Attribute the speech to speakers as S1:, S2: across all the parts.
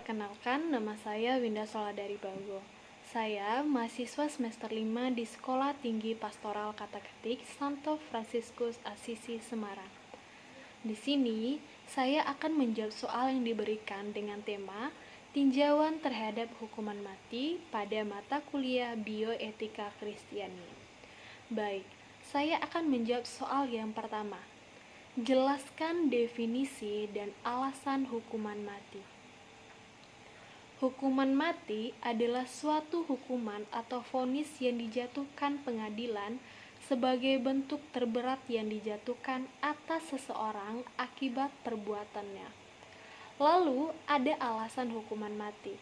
S1: Kenalkan, nama saya Winda Soladari Bago. Saya mahasiswa semester 5 di Sekolah Tinggi Pastoral Kata-Ketik Santo Fransiskus Assisi Semarang. Di sini, saya akan menjawab soal yang diberikan dengan tema tinjauan terhadap hukuman mati pada mata kuliah Bioetika Kristiani. Baik, saya akan menjawab soal yang pertama. Jelaskan definisi dan alasan hukuman mati. Hukuman mati adalah suatu hukuman atau vonis yang dijatuhkan pengadilan sebagai bentuk terberat yang dijatuhkan atas seseorang akibat perbuatannya. Lalu, ada alasan hukuman mati.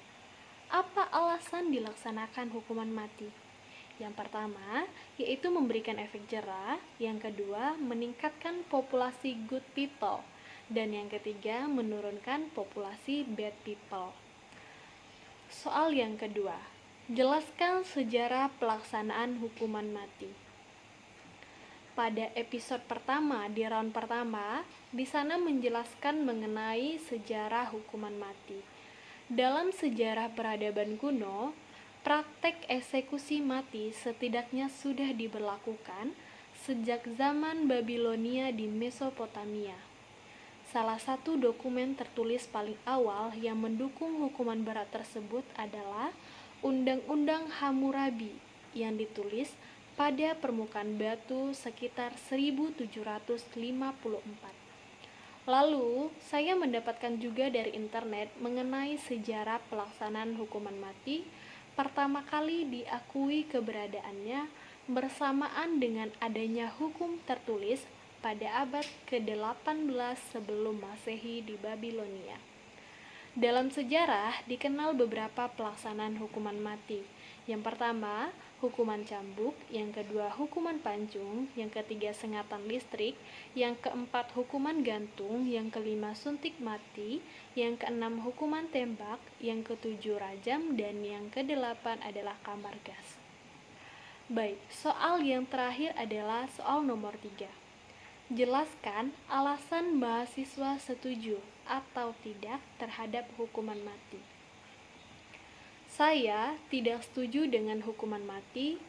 S1: Apa alasan dilaksanakan hukuman mati? Yang pertama, yaitu memberikan efek jera. Yang kedua, meningkatkan populasi good people. Dan yang ketiga, menurunkan populasi bad people. Soal yang kedua, jelaskan sejarah pelaksanaan hukuman mati. Pada episode pertama di round pertama, di sana menjelaskan mengenai sejarah hukuman mati. Dalam sejarah peradaban kuno, praktek eksekusi mati setidaknya sudah diberlakukan sejak zaman Babilonia di Mesopotamia. Salah satu dokumen tertulis paling awal yang mendukung hukuman berat tersebut adalah Undang-Undang Hammurabi yang ditulis pada permukaan batu sekitar 1754. Lalu, saya mendapatkan juga dari internet mengenai sejarah pelaksanaan hukuman mati. Pertama kali diakui keberadaannya bersamaan dengan adanya hukum tertulis pada abad ke-18 sebelum Masehi di Babilonia. Dalam sejarah dikenal beberapa pelaksanaan hukuman mati. Yang pertama, hukuman cambuk, yang kedua hukuman pancung, yang ketiga sengatan listrik, yang keempat hukuman gantung, yang kelima suntik mati, yang keenam hukuman tembak, yang ketujuh rajam, dan yang kedelapan adalah kamar gas. Baik, soal yang terakhir adalah soal nomor 3. Jelaskan alasan mahasiswa setuju atau tidak terhadap hukuman mati. Saya tidak setuju dengan hukuman mati.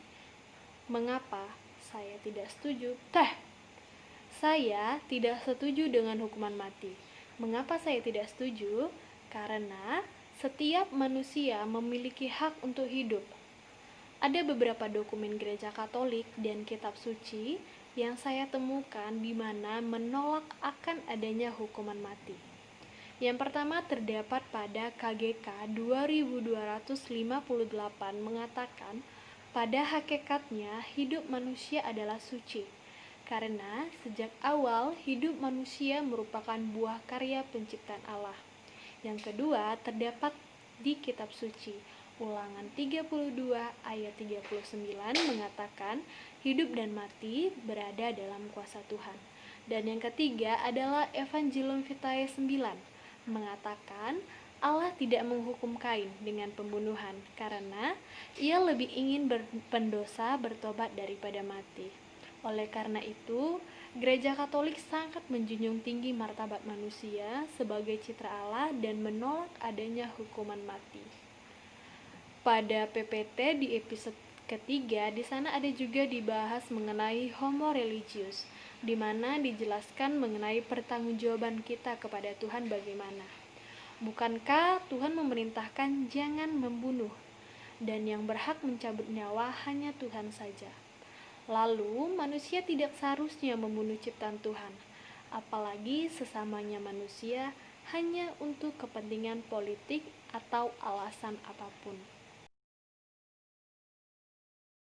S1: Mengapa saya tidak setuju? Saya tidak setuju dengan hukuman mati. Mengapa saya tidak setuju? Karena setiap manusia memiliki hak untuk hidup. Ada beberapa dokumen gereja Katolik dan kitab suci yang saya temukan di mana menolak akan adanya hukuman mati. Yang pertama terdapat pada KGK 2258 mengatakan pada hakikatnya hidup manusia adalah suci, karena sejak awal hidup manusia merupakan buah karya penciptaan Allah. Yang kedua terdapat di kitab suci Ulangan 32 ayat 39 mengatakan hidup dan mati berada dalam kuasa Tuhan. Dan yang ketiga adalah Evangelium Vitae 9 mengatakan Allah tidak menghukum Kain dengan pembunuhan karena ia lebih ingin pendosa bertobat daripada mati. Oleh karena itu, Gereja Katolik sangat menjunjung tinggi martabat manusia sebagai citra Allah dan menolak adanya hukuman mati. Pada PPT di episode ketiga, di sana ada juga dibahas mengenai homo religius, di mana dijelaskan mengenai pertanggungjawaban kita kepada Tuhan bagaimana. Bukankah Tuhan memerintahkan jangan membunuh, dan yang berhak mencabut nyawa hanya Tuhan saja. Lalu, manusia tidak seharusnya membunuh ciptaan Tuhan, apalagi sesamanya manusia hanya untuk kepentingan politik atau alasan apapun.